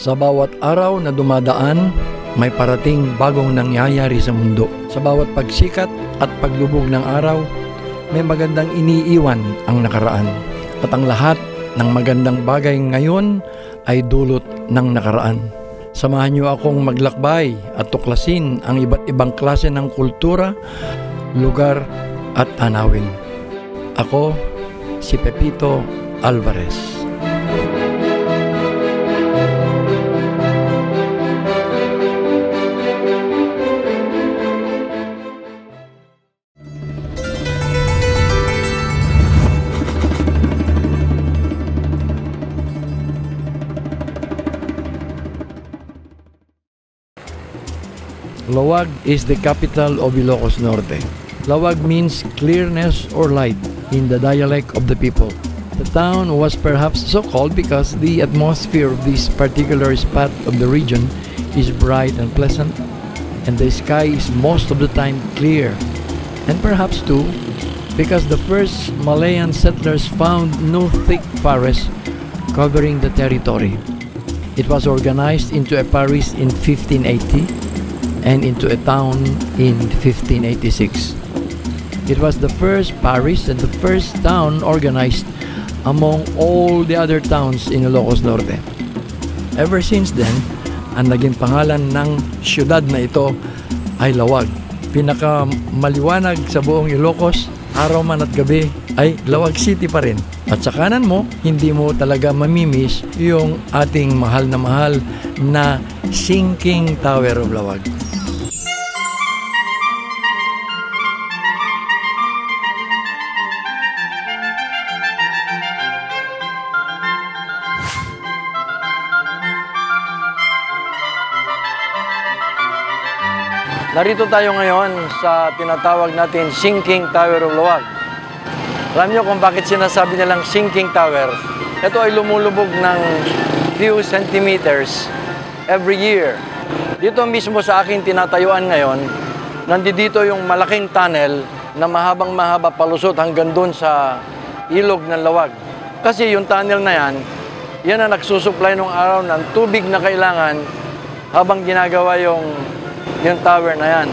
Sa bawat araw na dumadaan, may parating bagong nangyayari sa mundo. Sa bawat pagsikat at paglubog ng araw, may magandang iniiwan ang nakaraan. At ang lahat ng magandang bagay ngayon ay dulot ng nakaraan. Samahan niyo akong maglakbay at tuklasin ang iba't ibang klase ng kultura, lugar at tanawin. Ako, si Pepito Alvarez. Lawag is the capital of Ilocos Norte. Lawag means clearness or light in the dialect of the people. The town was perhaps so called because the atmosphere of this particular spot of the region is bright and pleasant, and the sky is most of the time clear. And perhaps too, because the first Malayan settlers found no thick forest covering the territory. It was organized into a parish in 1580 and into a town in 1586. It was the first parish and the first town organized among all the other towns in Ilocos Norte. Ever since then, ang naging pangalan ng siyudad na ito ay Lawag. Pinakamaliwanag sa buong Ilocos, araw man at gabi, ay Lawag City pa rin. At sa kanan mo, hindi mo talaga mamimiss yung ating mahal na Sinking Tower of Lawag. Narito tayo ngayon sa tinatawag natin Sinking Tower of Lawag. Alam niyo kung bakit sinasabi nilang Sinking Tower? Ito ay lumulubog ng few centimeters every year. Dito mismo sa aking tinatayuan ngayon, nandito yung malaking tunnel na mahabang-mahaba palusot hanggang doon sa ilog ng Lawag. Kasi yung tunnel na yan ang nagsusupply ng araw ng tubig na kailangan habang ginagawa yung tower na yan.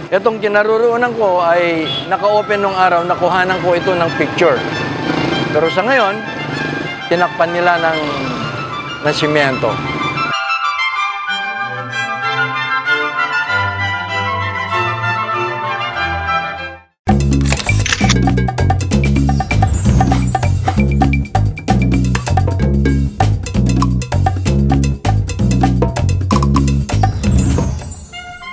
Itong kinaroroonan ko ay naka-open nung araw, nakuhanan ko ito ng picture. Pero sa ngayon, tinakpan nila ng simyento.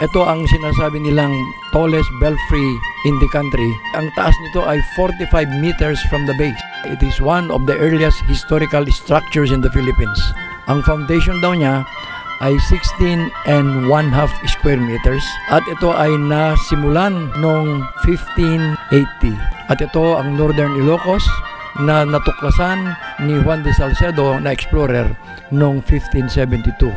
Ito ang sinasabi nilang tallest belfry in the country. Ang taas nito ay 45 meters from the base. It is one of the earliest historical structures in the Philippines. Ang foundation daw niya ay 16 and 1/2 square meters at ito ay nasimulan noong 1580. At ito ang Northern Ilocos na natuklasan ni Juan de Salcedo na explorer noong 1572.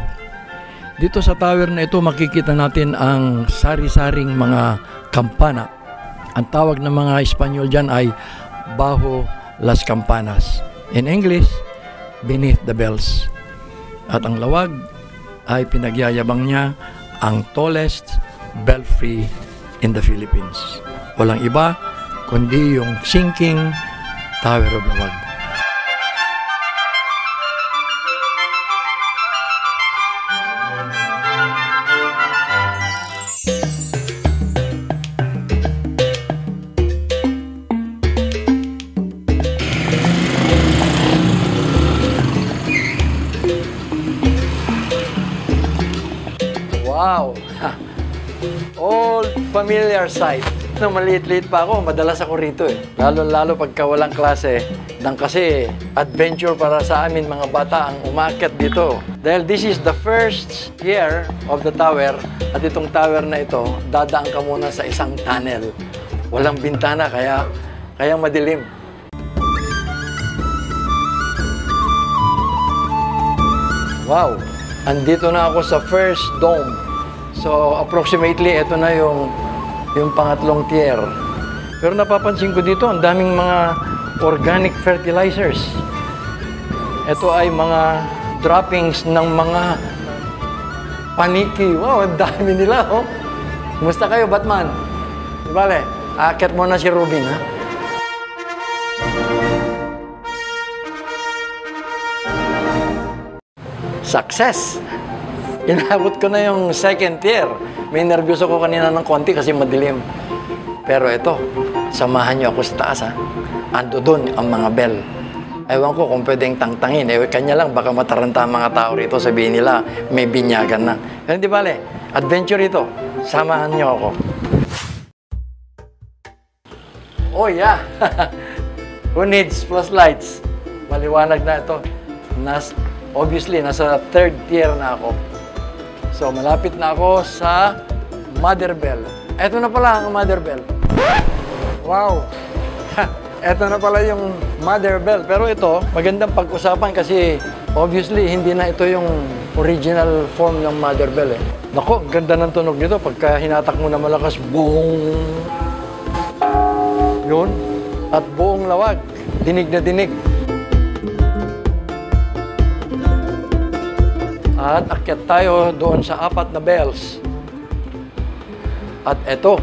Dito sa tower na ito makikita natin ang sari-saring mga kampana. Ang tawag ng mga Espanyol dyan ay Bajo las Campanas. In English, Beneath the Bells. At ang Lawag ay pinagyayabang niya ang tallest belfry in the Philippines. Walang iba kundi yung Sinking Tower of Lawag. Wow! Old familiar sight. Nung maliit-liit pa ako, madalas ako rito eh. Lalo-lalo pagka walang klase. Kasi adventure para sa amin mga bata ang umakyat dito. Dahil this is the first year of the tower. At itong tower na ito, dadaan ka muna sa isang tunnel. Walang bintana, kaya madilim. Wow! Andito na ako sa first dome. So, approximately, ito na yung pangatlong tier. Pero napapansin ko dito, ang daming mga organic fertilizers. Ito ay mga droppings ng mga paniki. Wow, ang dami nila, oh. Kumusta kayo, Batman? Di bale, akit mo na si Rubin, ha? Success! Inabot ko na yung second tier. May nervyoso ko kanina ng konti kasi madilim. Pero ito, samahan niyo ako sa taas, ha? Ando doon ang mga bell. Ewan ko kung pwedeng tangtangin. Kanya lang, baka mataranta ang mga tao rito. Sabihin nila, may binyagan na. Pero di bale, adventure ito. Samahan niyo ako. Oh yeah! Who needs flashlights? Maliwanag na ito. Obviously, nasa third tier na ako. So, malapit na ako sa Mother Bell. Ito na pala ang Mother Bell. Wow! Ito na pala yung Mother Bell. Pero ito, magandang pag-usapan kasi obviously, hindi na ito yung original form ng Mother Bell. Nako, ganda ng tunog nito. Pagka hinatak mo na malakas, boom! Yun. At buong lawag. Dinig na dinig. At akyat tayo doon sa 4 na bells. At eto.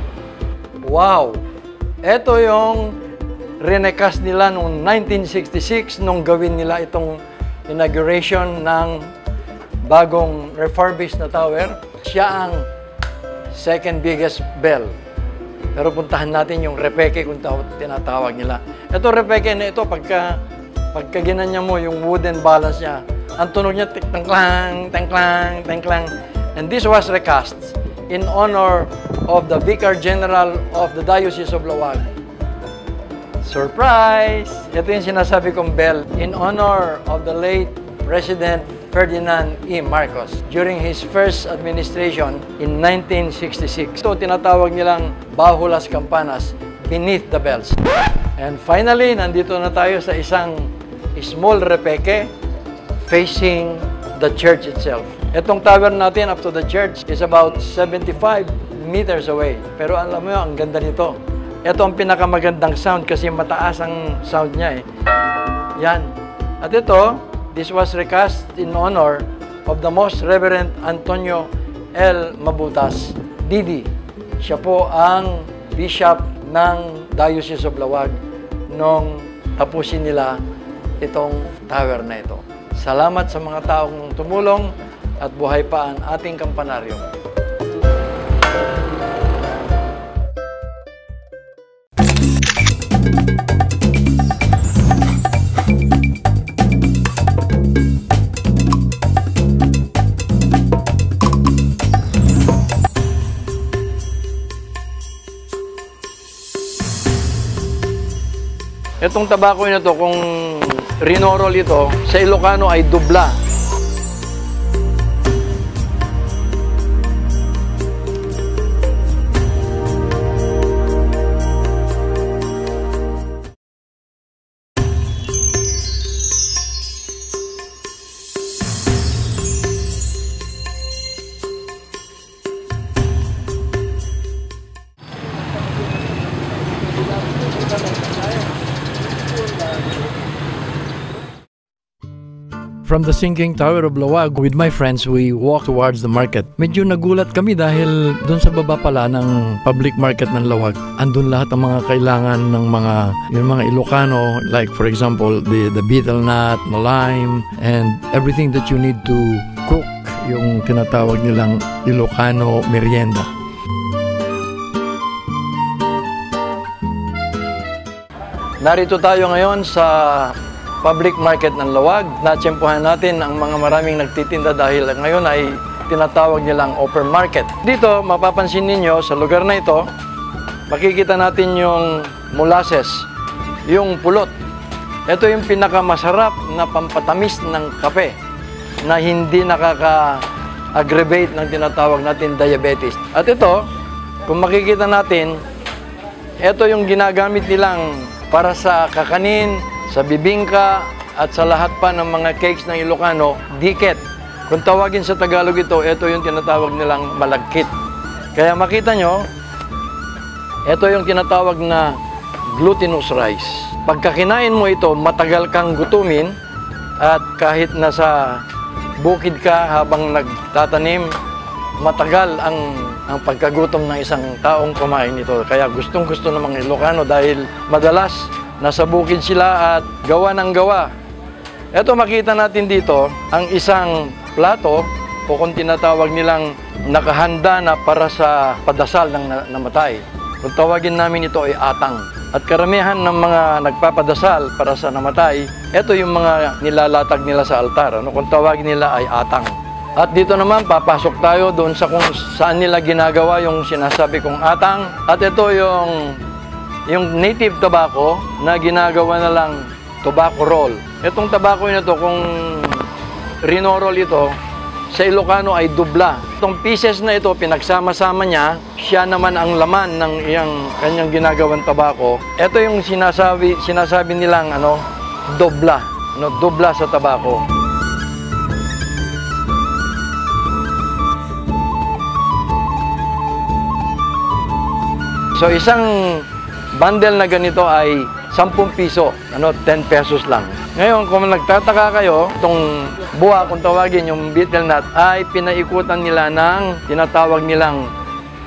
Wow! Ito yung recast nila noong 1966 nung gawin nila itong inauguration ng bagong refurbished na tower. Siya ang second biggest bell. Pero puntahan natin yung repeke kung tinatawag nila. Ito repeke na ito, pagka ginanya mo yung wooden balance niya, ang tunog niya, tangklang, tangklang, tangklang. And this was recast in honor of the Vicar General of the Diocese of Laoag. Surprise! Ito yung sinasabi kong bell in honor of the late President Ferdinand E. Marcos during his first administration in 1966. Ito tinatawag nilang Bahulas Campanas, beneath the bells. And finally, nandito na tayo sa isang small repeke facing the church itself. Itong tower natin up to the church is about 75 meters away. Pero alam mo yun, ang ganda nito. Ito ang pinakamagandang sound kasi mataas ang sound niya, eh. Yan. At ito, this was recast in honor of the Most Reverend Antonio L. Mabutas, Didi. Siya po ang bishop ng Diocese of Laoag nung tapusin nila itong tower na ito. Salamat sa mga taong tumulong at buhay pa ang ating kampanaryo. Itong tabako na to, kung rinorol ito, sa Ilocano ay dubla. From the sinking tower of Laoag, with my friends, we walked towards the market. Medyo nagulat kami dahil doon sa baba pala ng public market ng Laoag, andun lahat ng mga kailangan ng yung mga Ilocano, like for example, the betel nut, the lime, and everything that you need to cook, yung tinatawag nilang Ilocano merienda. Narito tayo ngayon sa public market ng Laoag. Natsyempohan natin ang mga maraming nagtitinda dahil ngayon ay tinatawag nilang open market. Dito, mapapansin ninyo sa lugar na ito, makikita natin yung molasses, yung pulot. Ito yung pinakamasarap na pampatamis ng kape na hindi nakaka-aggravate ng tinatawag natin diabetes. At ito, kung makikita natin, ito yung ginagamit nilang para sa kakanin, sa bibingka, at sa lahat pa ng mga cakes ng Ilocano, diket. Kung tawagin sa Tagalog ito yung tinatawag nilang malagkit. Kaya makita nyo, ito yung tinatawag na glutinous rice. Pagka kinain mo ito, matagal kang gutumin, at kahit nasa bukid ka habang nagtatanim, matagal ang pagkagutom ng isang taong kumain ito. Kaya gustong-gusto ng mga Ilocano dahil madalas nasa bukid sila at gawa ng gawa. Ito makita natin dito ang isang plato o kung tinatawag nilang nakahanda na para sa padasal ng namatay. Kung tawagin namin ito ay atang. At karamihan ng mga nagpapadasal para sa namatay, ito yung mga nilalatag nila sa altar. Kung tawagin nila ay atang. At dito naman, papasok tayo doon sa kung saan nila ginagawa yung sinasabi kong atang. At ito yung native tobacco na ginagawa na lang tobacco roll. Itong tobacco na ito, kung rinorol ito, sa Ilocano ay dubla. Itong pieces na ito, pinagsama-sama niya, siya naman ang laman ng kanyang ginagawang tabako. Ito yung sinasabi nilang dobla, dobla sa tabako. So isang bundle na ganito ay 10 piso, 10 pesos lang. Ngayon, kung nagtataka kayo, itong buwa, kung tawagin yung betel nut, ay pinaikutan nila ng tinatawag nilang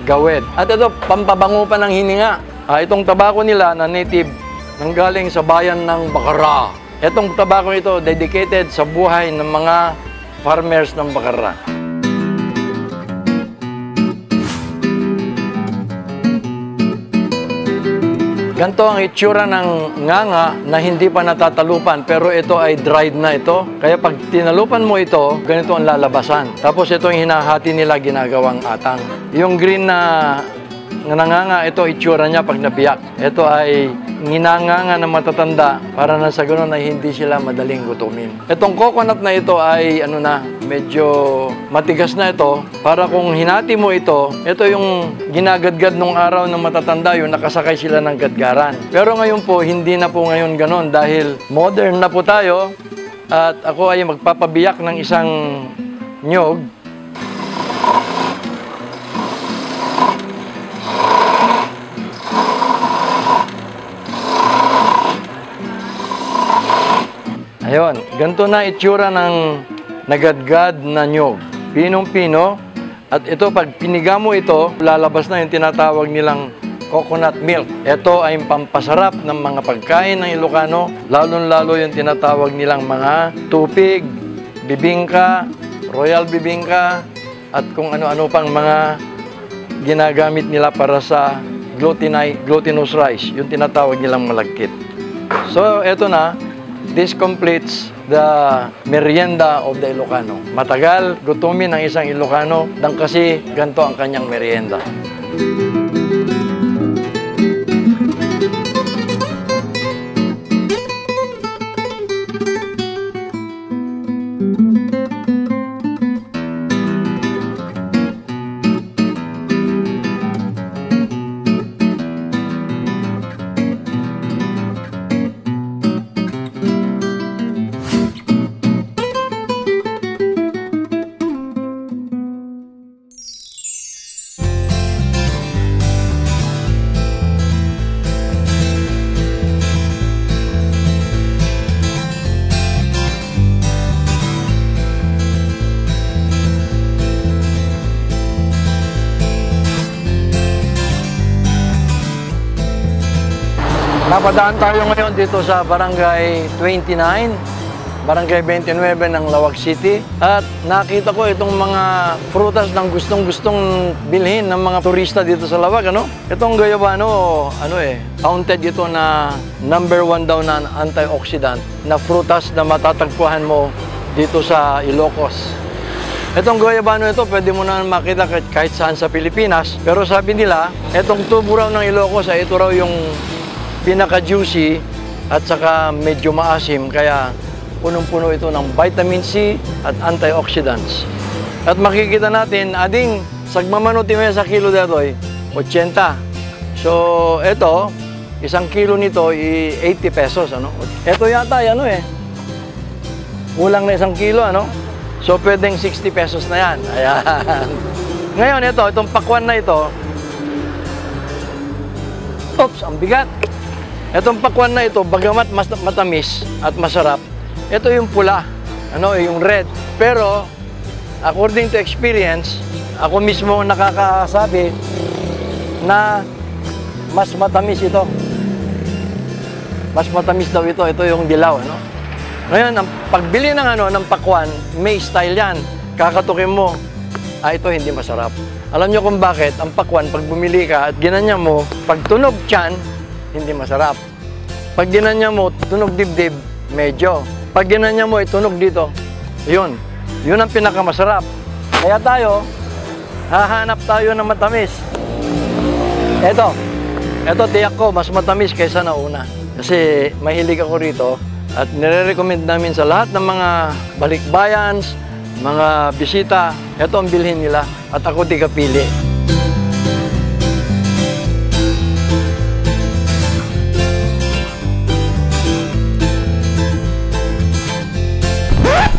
gawed. At ito, pampabango pa ng hininga. Itong tabako nila na native, nanggaling sa bayan ng Bacara. Itong tabako ito, dedicated sa buhay ng mga farmers ng Bacara. Ganito ang itsura ng nganga na hindi pa natatalupan, pero ito ay dried na ito. Kaya pag tinalupan mo ito, ganito ang lalabasan. Tapos ito yung hinahati nila ginagawang atang. Yung green na nanganga, ito itsura niya pag nabiyak. Ito ay nginanganga na matatanda para na sa ganoon ay hindi sila madaling gutumin. Itong coconut na ito ay medyo matigas na ito. Para kung hinati mo ito yung ginagadgad nung araw ng matatanda, yung nakasakay sila ng gadgaran. Pero ngayon po, hindi na po ngayon ganon dahil modern na po tayo at ako ay magpapabiyak ng isang nyog. Ayun, ganito na itsura ng nagadgad na nyog. Pinong-pino. At ito, pag piniga mo ito, lalabas na yung tinatawag nilang coconut milk. Ito ay pampasarap ng mga pagkain ng Ilocano, lalong-lalo yung tinatawag nilang mga tupig, bibingka, royal bibingka, at kung ano-ano pang mga ginagamit nila para sa glutinous rice, yung tinatawag nilang malagkit. So, eto na. This completes the merienda of the Ilocano. Matagal gutumin ng isang Ilocano dahil kasi ganito ang kanyang merienda. Napadaan tayo ngayon dito sa Barangay 29, Barangay 29 ng Lawag City. At nakita ko itong mga prutas ng gustong-gustong bilhin ng mga turista dito sa Lawag. Itong guayabano, counted ito na #1 daw na antioxidant na prutas na matatagpuan mo dito sa Ilocos. Itong guayabano ito, pwede mo na makita kahit saan sa Pilipinas. Pero sabi nila, itong tubo raw ng Ilocos ay ito raw yung pinaka-juicy at saka medyo maasim, kaya punong-puno ito ng vitamin C at antioxidants. At makikita natin, ading sagmamanuti mo sa kilo dito ay 80. So, ito, isang kilo nito ay 80 pesos. Ito yata, kulang na isang kilo, So, pwedeng 60 pesos na yan. Ayan. Ngayon, itong pakwan na ito, oops, ang bigat. Itong pakwan na ito, bagamat mas matamis at masarap, ito yung pula, yung red. Pero, according to experience, ako mismo nakakasabi na mas matamis ito. Mas matamis daw ito. Ito yung dilaw, ano? Ngayon, ang pagbili ng pakwan, may style yan. Kakatukin mo, ito hindi masarap. Alam nyo kung bakit? Ang pakwan, pag bumili ka at ginanya mo, pag tunog tiyan, hindi masarap. Pag ginanya mo, tunog dibdib, medyo. Pag ginanya mo, tunog dito. Yun. Yun ang pinakamasarap. Kaya tayo, hahanap tayo ng matamis. Ito tiyak ko, mas matamis kaysa nauna. Kasi mahilig ako rito at nire-recommend namin sa lahat ng mga balikbayans, mga bisita, ito ang bilhin nila at ako di kapili.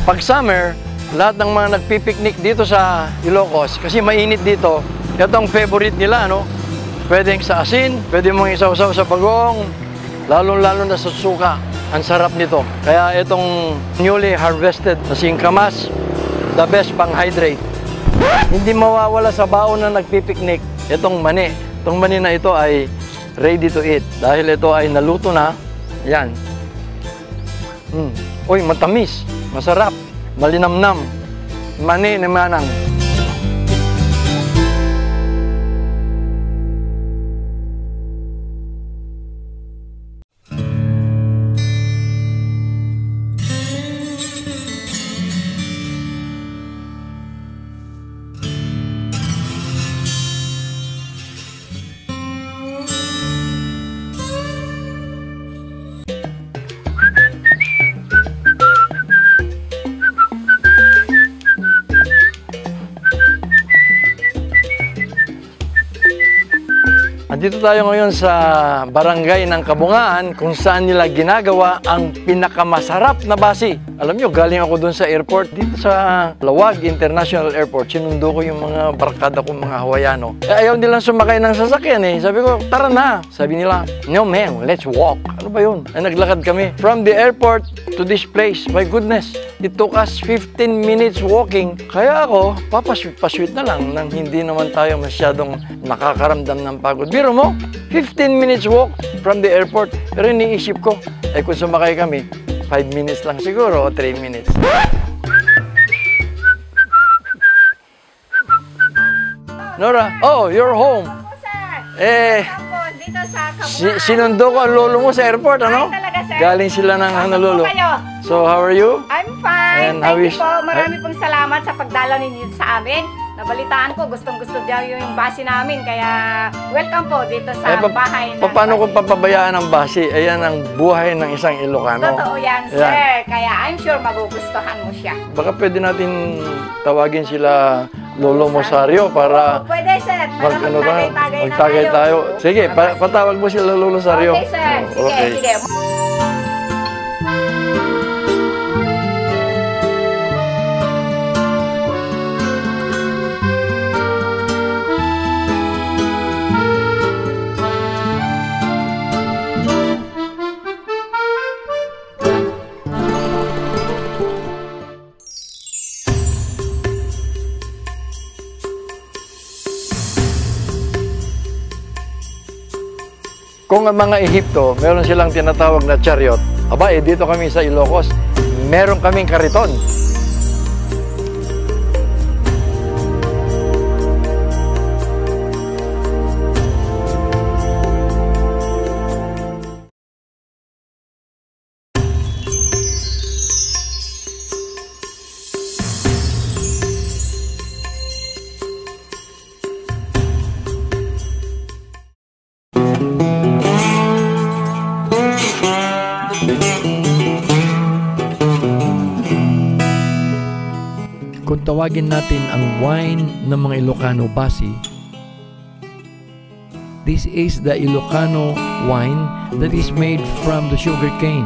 Pag summer, lahat ng mga nagpipiknik dito sa Ilocos, kasi mainit dito, ito ang favorite nila, no? Pwedeng sa asin, pwede mong isaw-saw sa bagong, lalo-lalo na sa suka. Ang sarap nito. Kaya itong newly harvested na singkamas, the best pang hydrate. Hindi mawawala sa baon na nagpipiknik itong mani. Itong mani na ito ay ready to eat. Dahil ito ay naluto na. Yan. Uy, matamis. Masarap. Malinamnam. Mani ni manang. Dito tayo ngayon sa barangay ng Kabungaan kung saan nila ginagawa ang pinakamasarap na basi. Alam nyo, galing ako doon sa airport, dito sa Lawag International Airport. Sinundo ko yung mga barkada kong mga Hawaiano. Ayaw nilang sumakay ng sasakyan eh. Sabi ko, tara na. Sabi nila, no man, let's walk. Ano ba yun? Ay naglakad kami from the airport to this place. My goodness, it took us 15 minutes walking. Kaya ako, papasweet na lang nang hindi naman tayo masyadong nakakaramdam ng pagod. Biro mo, 15 minutes walk from the airport. Pero iniisip ko, kung sumakay kami, 5 minutes lang siguro o 3 minutes. Nora, oh, you're home. Dito sa Kabungaan. Sinundo ko ang lolo mo sa airport, ano? Ay, talaga, sir. Galing sila ng Honolulu. Kayo? So, how are you? I'm fine. And how Thank is- you po. Marami pong salamat sa pagdalaw ninyo sa amin. Nabalitaan ko, gustong-gusto daw yung base namin. Kaya, welcome po dito sa bahay ng Paano ko base. papabayaan ang basi? Ayan ang buhay ng isang Ilocano. Totoo yan, sir. Ayan. Kaya I'm sure magugustuhan mo siya. Baka pwede natin tawagin sila Lolo Mosario para Pwede, sir. Para magtagay-tagay na magtagay tayo. Sige, patawag mo sila Lolo Mosario. Okay, sir. Sige, Okay. sige. Kung ang mga Ehipto, meron silang tinatawag na chariot, dito kami sa Ilocos, meron kaming kariton. Kung tawagin natin ang wine ng mga Ilocano basi, this is the Ilocano wine that is made from the sugar cane.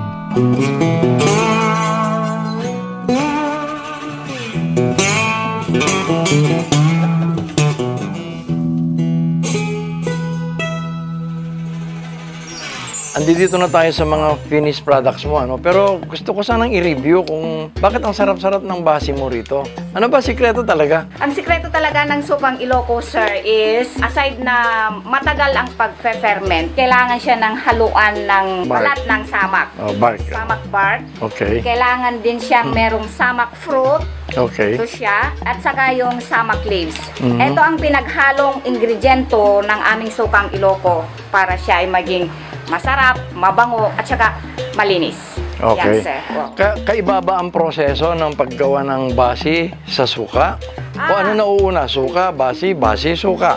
Andito na tayo sa mga finished products mo, ano? Pero gusto ko sanang i-review kung bakit ang sarap-sarap ng basi mo rito. Ano ba sikreto talaga? Ang sikreto talaga ng sukang Ilocos, sir, is aside na matagal ang pag-ferment, kailangan siya ng haluan ng Bark. balat ng samak. Oh, bark. Samak bark. Okay. Kailangan din siyang merong samak fruit. Okay. Ito siya. At saka yung samak leaves. Mhm. Ito ang pinaghalong ingrediento ng aming sukang Iloco para siya ay maging masarap, mabango, at saka malinis. Okay. Yan, sir. Wow. Kaiba ba ang proseso ng paggawa ng basi sa suka? O ano nauuna? Suka, basi, suka?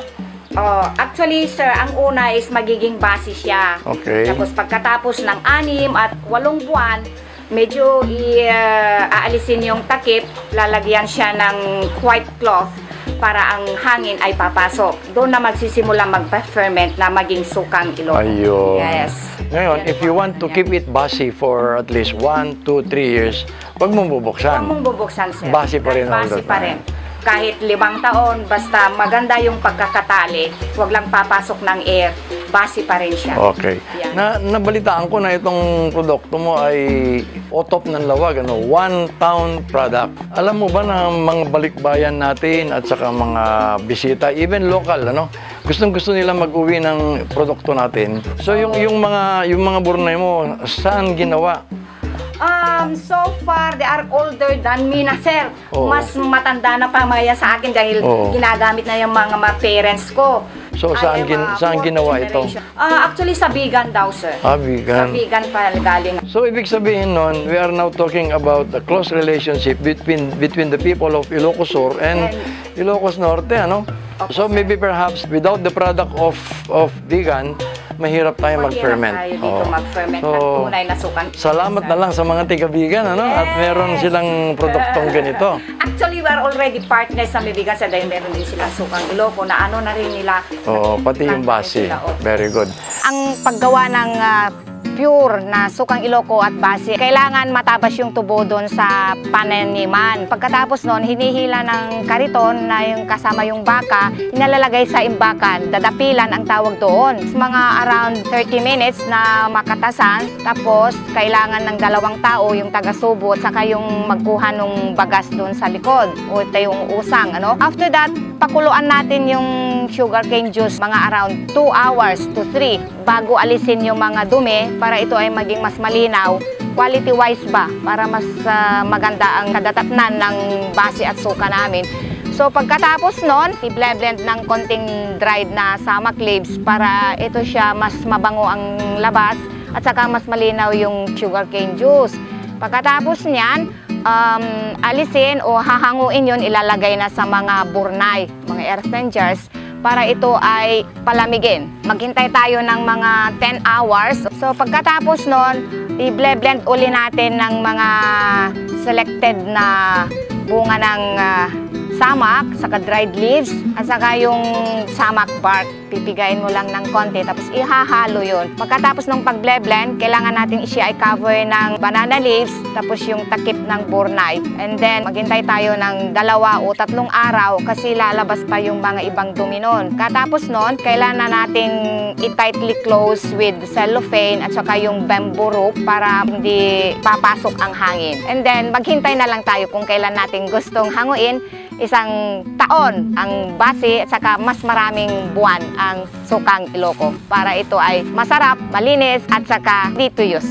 Actually, sir, ang una is magiging basi siya. Okay. Tapos pagkatapos ng 6 at 8 buwan, medyo aalisin yung takip, lalagyan siya ng white cloth para ang hangin ay papasok. Doon na magsisimula mag-ferment na maging sukang Ilocos. Ayun. Yes. Ngayon, if you want to keep it basi for at least 1, 2, 3 years, wag mong bubuksan. Huwag mong bubuksan, sir. Basi pa rin all Basi the pa time. rin. Kahit 5 taon, basta maganda yung pagkakatali, huwag lang papasok ng air, basi pa rin siya. Okay. Yan. Nabalitaan ko na itong produkto mo ay o-top ng lawag, ano, 1-town product. Alam mo ba na mga balikbayan natin at saka mga bisita, even local, ano, gustong-gusto nila mag-uwi ng produkto natin. So yung mga burnay mo, saan ginawa? So far, they are older than me na, sir. Oo. Mas matanda na pa mga sa akin dahil Oo. ginagamit na yung mga parents ko. So, I am, saan fourth ginawa ito? generation. Actually, sa vegan daw, sir. Sa Vegan. vegan pa galing. So, ibig sabihin nun, we are now talking about the close relationship between the people of Ilocos Sur and Ilocos Norte, ano? So, maybe perhaps without the product of vegan, mahirap tayo mag-ferment. Mahirap tayo dito mag-ferment So, at tunay na sukang. salamat na lang sa mga tiga-vegan, ano? At meron silang produktong ganito. Actually, we are already partners sa Bibigan sa dahil meron din silang sukang Iloco na ano na rin nila. Oo, pati yung basi. Very good. Ang paggawa ng pure na sukang Iloco at basi, kailangan matabas yung tubo doon sa pananiman. Pagkatapos noon, hinihila ng kariton na yung kasama yung baka, inalalagay sa imbakan, dadapilan ang tawag doon. Mga around 30 minutes na makatasan, tapos kailangan ng 2 tao, yung taga-subo at saka yung magkuha ng bagas doon sa likod o ito yung usang. Ano? After that, pakuluan natin yung sugarcane juice mga around 2 hours to 3 bago alisin yung mga dumi para ito ay maging mas malinaw, quality-wise ba, para mas maganda ang kadatatnan ng basi at suka namin. So pagkatapos nun, i-blend ng konting dried na samak leaves para ito siya mas mabango ang labas at saka mas malinaw yung sugarcane juice. Pagkatapos niyan, alisin o hahanguin yun, ilalagay na sa mga burnay, mga earthen jars, para ito ay palamigin. Maghintay tayo ng mga 10 hours. So pagkatapos nun, i-blend uli natin ng mga selected na bunga ng samak, saka dried leaves, at saka yung samak bark. Pipigayin mo lang ng konti, tapos ihahalo yun. Pagkatapos ng pag-blend, kailangan natin siya ay cover ng banana leaves, tapos yung takip ng burnay. And then, maghintay tayo ng 2 o 3 araw kasi lalabas pa yung mga ibang dumi nun. Katapos nun, kailangan nating i-tightly close with cellophane at saka yung bamboo rope para hindi papasok ang hangin. And then, maghintay na lang tayo kung kailan natin gustong hanguin. 1 taon ang basi at saka mas maraming buwan ang sukang Iloco para ito ay masarap, malinis at saka ready to use.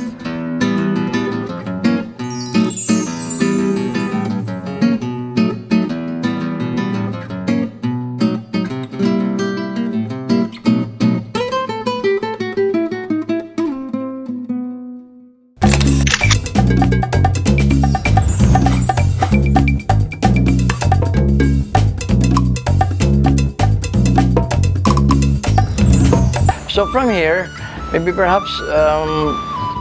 So from here, maybe perhaps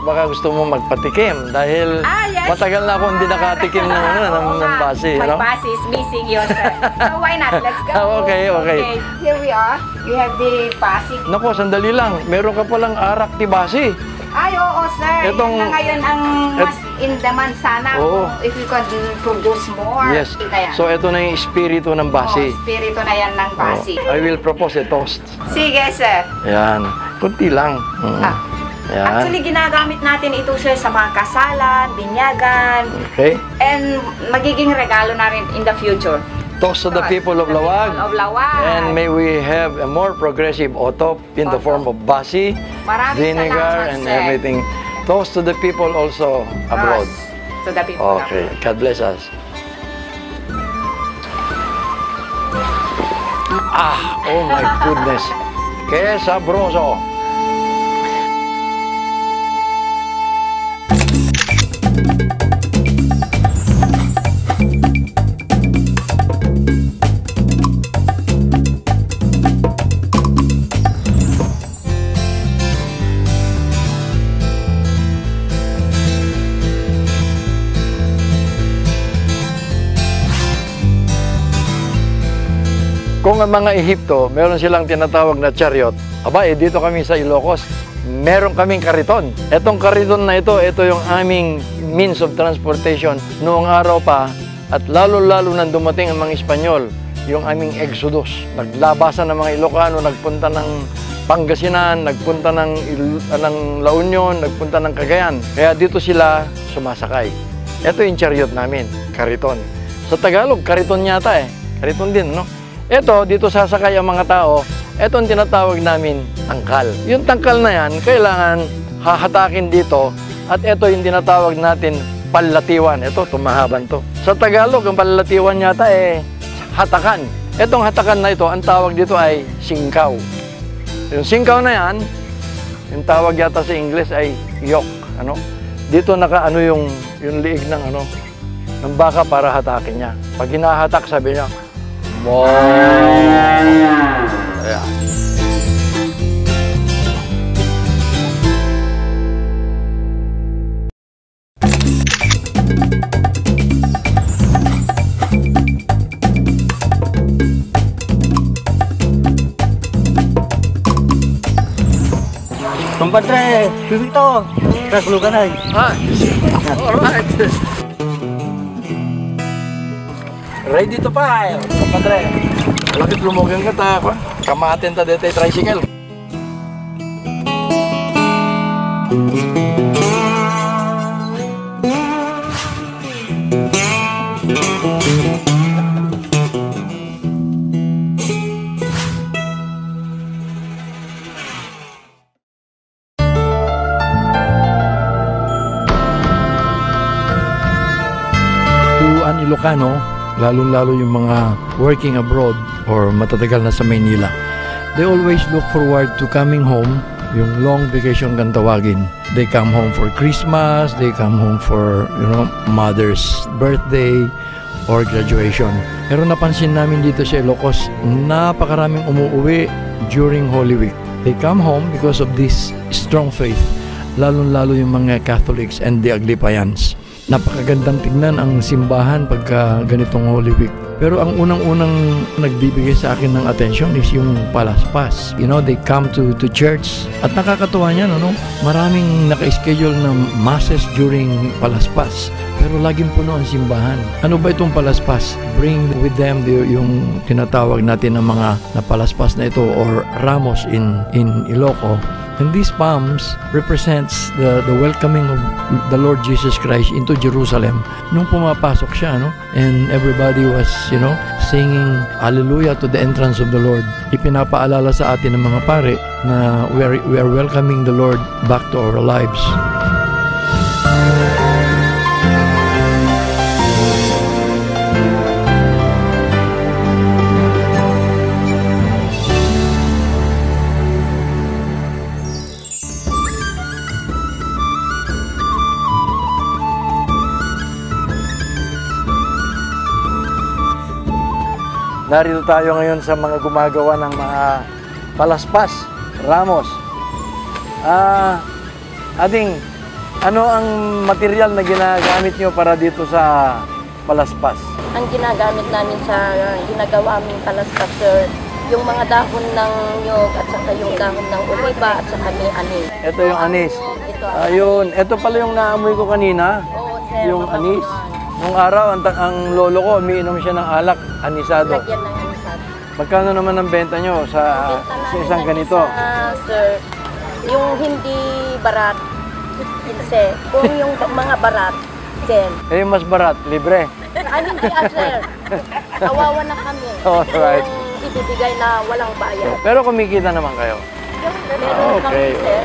baka gusto mo magpatikim dahil Yes. matagal na ako hindi nakatikim ng basi. My Ano? basi is missing yun, sir. So why not? Let's go. Okay. Here we are. We have the basi. Naku, sandali lang. Meron ka palang arak ti basi. Ay, oo, sir. Itong- Yun na ngayon ang mas in demand sana. Oo. If you could produce more. Yes. Ito yan. So ito na yung espiritu ng basi. Spirito na yan ng basi. I will propose a toast. Sige, sir. Yan. Kunti lang. Mm. Yan. Actually, ginagamit natin ito sir sa mga kasalan, binyagan, Okay. and magiging regalo na rin in the future. Toast to the people of Lawag. And may we have a more progressive otop in the form of basi, Maraming vinegar, salamat, and sir. everything. Toast to the people also abroad. Yes, to the people Okay. abroad. God bless us. Oh my goodness. Que sabroso. Kung ang mga Ehipto, meron silang tinatawag na chariot, dito kami sa Ilocos, meron kaming kariton. Etong kariton na ito yung aming means of transportation noong araw pa, at lalo-lalo nang dumating ang mga Espanyol, yung aming Exodus. Naglabasan ng mga Ilocano, nagpunta ng Pangasinan, nagpunta ng La Union, nagpunta ng Cagayan. Kaya dito sila sumasakay. Ito yung chariot namin, kariton. Sa Tagalog, kariton yata Kariton din, no? Ito, dito sasakay ang mga tao, ito ang tinatawag namin tangkal. Yung tangkal na yan, kailangan hahatakin dito, at ito yung tinatawag natin palatiwan. Ito, tumahaban to. Sa Tagalog, ang palatiwan yata hatakan. Itong hatakan na ito, ang tawag dito ay singkaw. Yung singkaw na yan, yung tawag yata sa English ay yoke. Dito naka yung liig ng ng baka para hatakin niya. Pag hinahatak, sabi niya, wow! Ayan. Compadre, Pipito, kasulugan ay. Alright. Ready to fire, compadre. Lapit lumogang ka ta, kamatin ta dito tricycle. To an Ilocano, lalo-lalo yung mga working abroad or matatagal na sa Maynila, they always look forward to coming home, yung long vacation kang tawagin. They come home for Christmas, they come home for, mother's birthday or graduation. Pero napansin namin dito sa Ilocos, napakaraming umuwi during Holy Week. They come home because of this strong faith, lalo-lalo yung mga Catholics and the Aglipayans. Napakagandang tignan ang simbahan pagka ganitong Holy Week. Pero ang unang-unang nagbibigay sa akin ng attention is yung palaspas. They come to church. At nakakatuwa niyan, maraming naka-schedule na masses during palaspas. Pero laging puno ang simbahan. Ano ba itong palaspas? Bring with them yung tinatawag natin ng mga napalaspas na ito or ramos in Iloco. And these palms represents the welcoming of the Lord Jesus Christ into Jerusalem. Nung pumapasok siya, and everybody was, singing Hallelujah to the entrance of the Lord. Ipinapaalala sa atin ng mga pare na we are welcoming the Lord back to our lives. Narito tayo ngayon sa mga gumagawa ng mga palaspas, ramos. Ading, ano ang material na ginagamit nyo para dito sa palaspas? Ang ginagamit namin sa ginagawa aming palaspas, sir, yung mga dahon ng nyog at saka yung dahon ng oliba at saka may anis. Ito yung anis. Ito. Ayun, ito pala yung naamoy ko kanina. Oo, sir. Yung mabango anis. yan. Nung araw, ang lolo ko, umiinom siya ng alak, anisado. Lagyan ng anisado. Magkano naman ang benta nyo sa Benta namin isang ng ganito? isa, sir, yung hindi barat, 15. Kung yung mga barat, 10. Eh, yung mas barat, libre. Ay, hindi sir. Kawawa na kami. Alright. Yung ibibigay na walang bayad. Pero kumikita naman kayo. Meron Okay. kami, sir.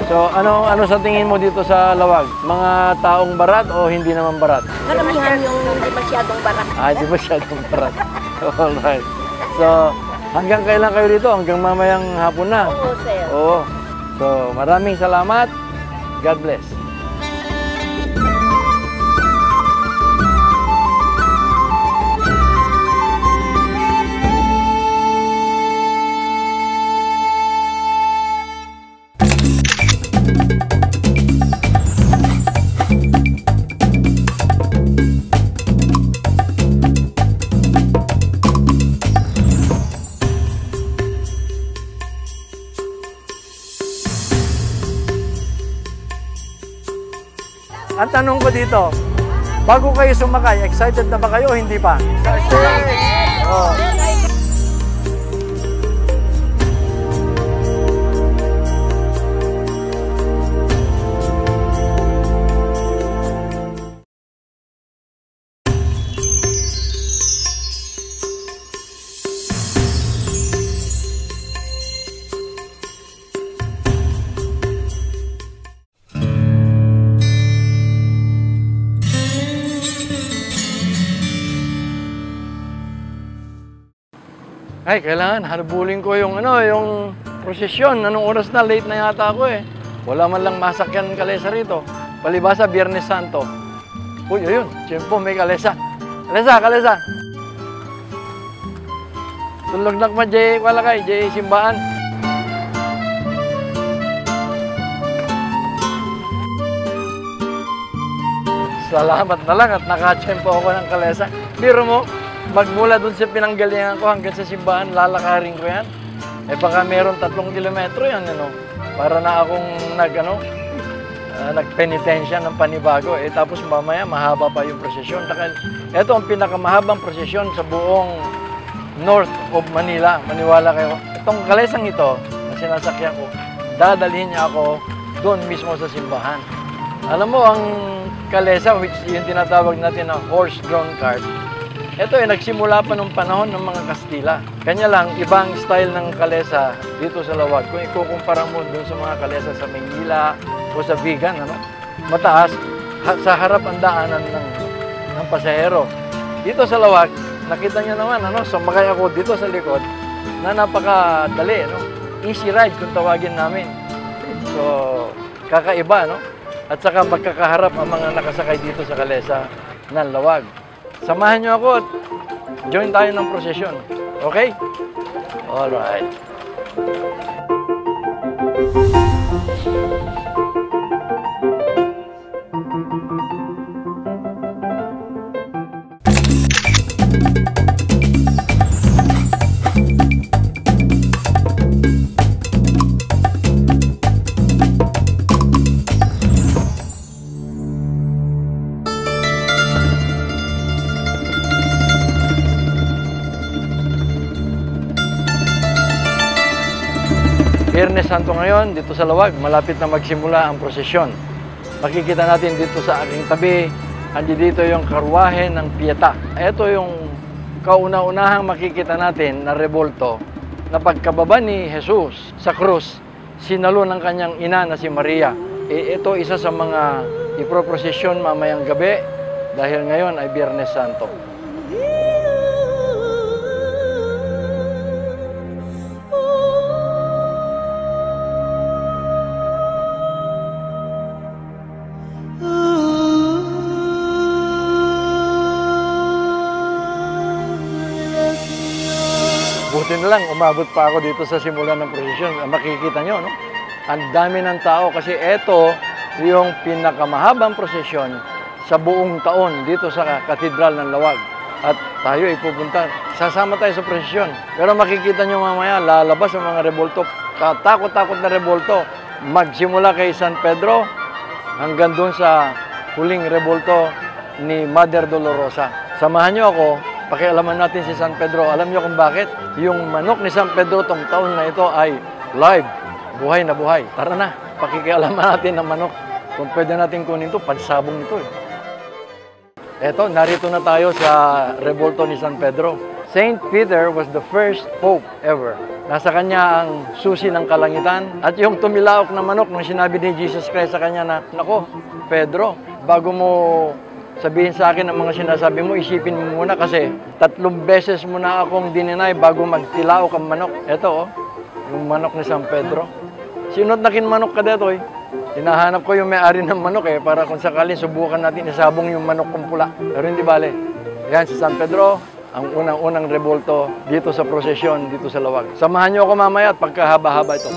So, ano sa tingin mo dito sa Lawag? Mga taong barat o hindi naman barat? Karamihan yung hindi masyadong barat. Di masyadong barat. Alright. So, hanggang kailan kayo dito? Hanggang mamayang hapon na? Oo, sir. Oo. So, maraming salamat. God bless. Ang tanong ko dito, bago kayo sumakay, excited na ba kayo o hindi pa? Excited! Oh. Ay, kailangan harbuling ko yung yung prosesyon. Anong oras na? Late na yata ako eh. Wala man lang masakyan kalesa rito. Palibasa, Biyernes Santo. Uy, ayun. Siyempre, may kalesa. Kalesa! Tulog na kuma, Jay Walakay, Jay Simbaan. Salamat na lang at nakatsempo ako ng kalesa. Biro mo, magmula dun sa pinanggalingan ko hanggang sa simbahan, lalakarin ko yan. Eh baka meron 3 kilometro yan, para na akong nagpenitensya ng panibago. Eh tapos mamaya, mahaba pa yung prosesyon. Ito ang pinakamahabang prosesyon sa buong north of Manila. Maniwala kayo. Itong kalesang ito, na sinasakyan ko, dadalhin niya ako doon mismo sa simbahan. Alam mo, ang kalesa, which yung tinatawag natin na horse-drawn cart, ito nagsimula pa nung panahon ng mga Kastila. Kanya lang, ibang style ng kalesa dito sa Lawag. Kung ikukumpara mo dun sa mga kalesa sa Maynila o sa Vigan, mataas, sa harap ang daanan ng pasahero. Dito sa Lawag, nakita niyo naman, sumakay ako dito sa likod na napakadali, easy ride kung tawagin namin. So, kakaiba, At saka magkakaharap ang mga nakasakay dito sa kalesa ng Lawag. Samahan niyo ako at join tayo ng prosesyon. Okay? Alright. Biyernes Santo ngayon, dito sa Lawag, malapit na magsimula ang prosesyon. Makikita natin dito sa aking tabi, dito yung karwahe ng Pieta. Ito yung kauna-unahang makikita natin na rebulto na pagkababa ni Jesus sa krus, sinalo ng kanyang ina na si Maria. Ito isa sa mga iproprosesyon mamayang gabi dahil ngayon ay Biyernes Santo. Buti na lang, umabot pa ako dito sa simula ng prosesyon. Makikita nyo, ang dami ng tao kasi ito yung pinakamahabang prosesyon sa buong taon dito sa Katedral ng Lawag. At tayo ay pupunta. Sasama tayo sa prosesyon. Pero makikita nyo mamaya, lalabas ang mga rebulto. Katakot-takot na rebulto. Magsimula kay San Pedro hanggang doon sa huling rebulto ni Mother Dolorosa. Samahan nyo ako. Pakialaman natin si San Pedro. Alam niyo kung bakit? Yung manok ni San Pedro tong taon na ito ay live. buhay na buhay. Tara na, pakikialaman natin ng manok. Kung pwede natin kunin ito, pansabong ito eh. Eto, narito na tayo sa Revolto ni San Pedro. Saint Peter was the first pope ever. Nasa kanya ang susi ng kalangitan at yung tumilaok na manok nung sinabi ni Jesus Christ sa kanya na, nako, Pedro, bago mo sabihin sa akin ang mga sinasabi mo, isipin mo muna kasi 3 beses mo na akong dininay bago magtilaok ang manok. Ito yung manok ni San Pedro. Sino't nakin manok ka dito eh. Hinahanap ko yung may-ari ng manok eh, para kung sakaling subukan natin isabong yung manok kong pula. Pero hindi bale. Yan si San Pedro, ang unang-unang revolto dito sa prosesyon, dito sa Lawag. Samahan niyo ako mamaya at pagkahaba-haba ito.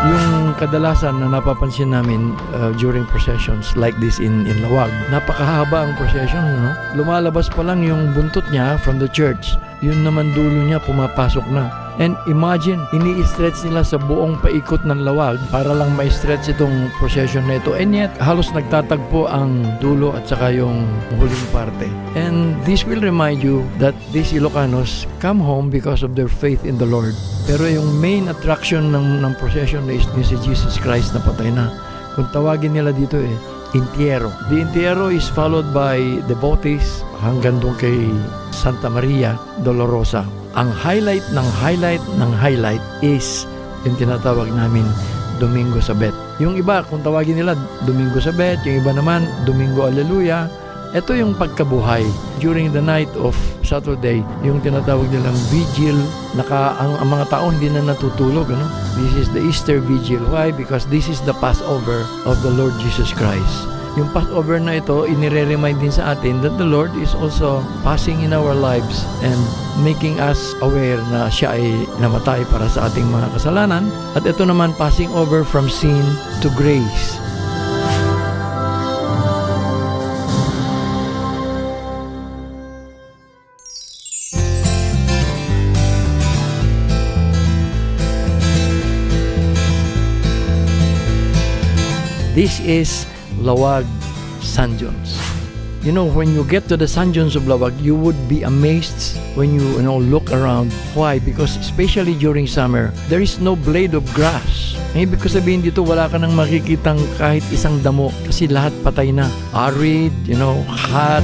Yung kadalasan na napapansin namin during processions like this in Lawag, napakahaba ang procession, no? Lumalabas pa lang yung buntot niya from the church. Yun naman dulo niya pumapasok na. And imagine, ini-stretch nila sa buong paikot ng Lawag para lang ma-stretch itong procession na ito. And yet, halos nagtatagpo ang dulo at saka yung huling parte. And this will remind you that these Ilocanos come home because of their faith in the Lord. Pero yung main attraction ng procession na is si Jesus Christ na patay na. Kung tawagin nila dito entierro. The entierro is followed by devotees hanggang doon kay Santa Maria Dolorosa. Ang highlight ng highlight is yung tinatawag namin Domingo sa Bet. Yung iba, kung tawagin nila Domingo sa Bet, yung iba naman Domingo Alleluia. Ito yung pagkabuhay during the night of Saturday, yung tinatawag nilang vigil. Ang mga tao hindi na natutulog. Ano? This is the Easter vigil. Why? Because this is the Passover of the Lord Jesus Christ. Yung Passover na ito, inire-remind din sa atin that the Lord is also passing in our lives and making us aware na siya ay namatay para sa ating mga kasalanan. At ito naman, passing over from sin to grace. This is Lawag San John's. You know, when you get to the San John's of Lawag, you would be amazed when you look around. Why? Because especially during summer, there is no blade of grass. Ibig ko sabihin dito, wala ka nang makikitang kahit isang damo kasi lahat patay na. Arid, hot.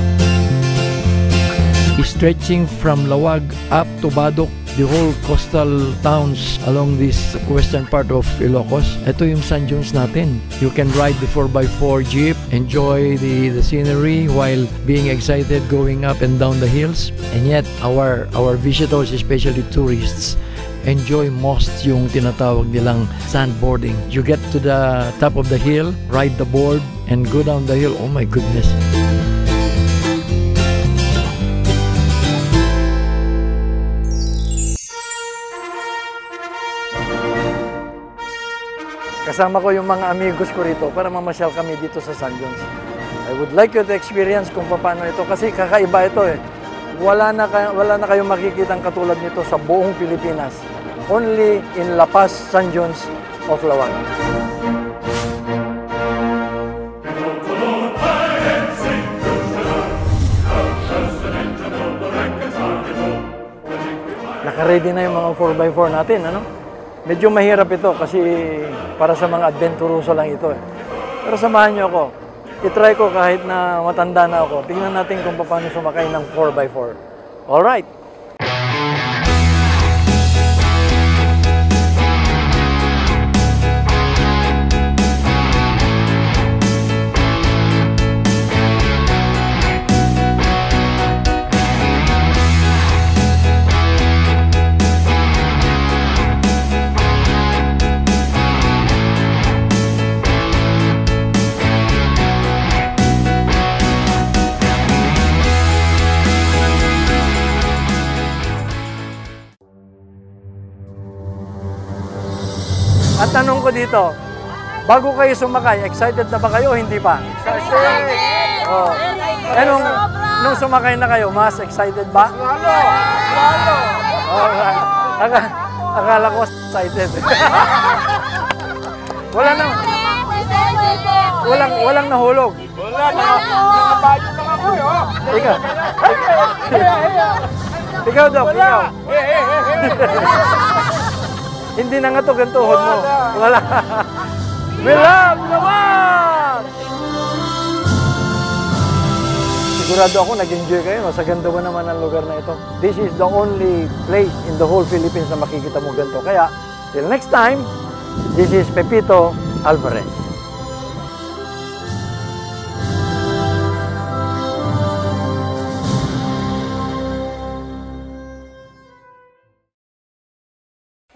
Stretching from Lawag up to Badok, the whole coastal towns along this western part of Ilocos. Ito yung San John's natin. You can ride the 4x4 jeep, enjoy the scenery while being excited going up and down the hills. And yet, our visitors, especially tourists, enjoy most yung tinatawag nilang sandboarding. You get to the top of the hill, ride the board, and go down the hill. Oh my goodness! Kasama ko yung mga amigos ko rito para mamasyal kami dito sa San John's. I would like you to experience kung paano ito kasi kakaiba ito eh. Wala na kayong makikitang katulad nito sa buong Pilipinas. Only in La Paz, San John's of Lawag. Naka-ready na yung mga 4x4 natin, ano? Medyo mahirap ito kasi para sa mga adventuroso lang ito eh. Pero samahan niyo ako. I-try ko kahit na matanda na ako. Tingnan natin kung paano sumakay ng 4x4. Alright! At tanong ko dito, bago kayo sumakay, excited na ba kayo o hindi pa? Excited! Oh. Eh, nung sumakay na kayo, mas excited ba? Lalo! Akala ko excited. Walang nahulog. Wala, nakabayo na ako. Ika. Ikaw, Doc, ikaw. Hindi na nga to gantuhod mo. Wala. We love Lawag! Sigurado ako nag-enjoy kayo. Sa ganda mo naman ang lugar na ito. This is the only place in the whole Philippines na makikita mo ganito. Kaya, till next time, this is Pepito Alvarez.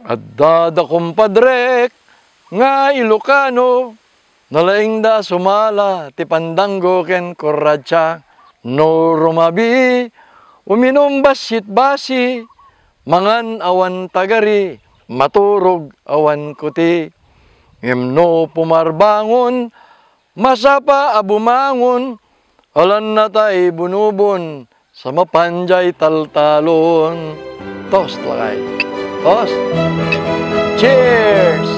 At dada kumpadrek nga Ilocano, nalaing da sumala ti pandanggo ken korratsa, no rumabi uminom basit-basi, mangan awan tagari, maturog awan kuti, ngem pumarbangon, masapa abumangon, alan na tay bunubon, sa mapanjay taltalon. Toast lakay. Toast. Cheers!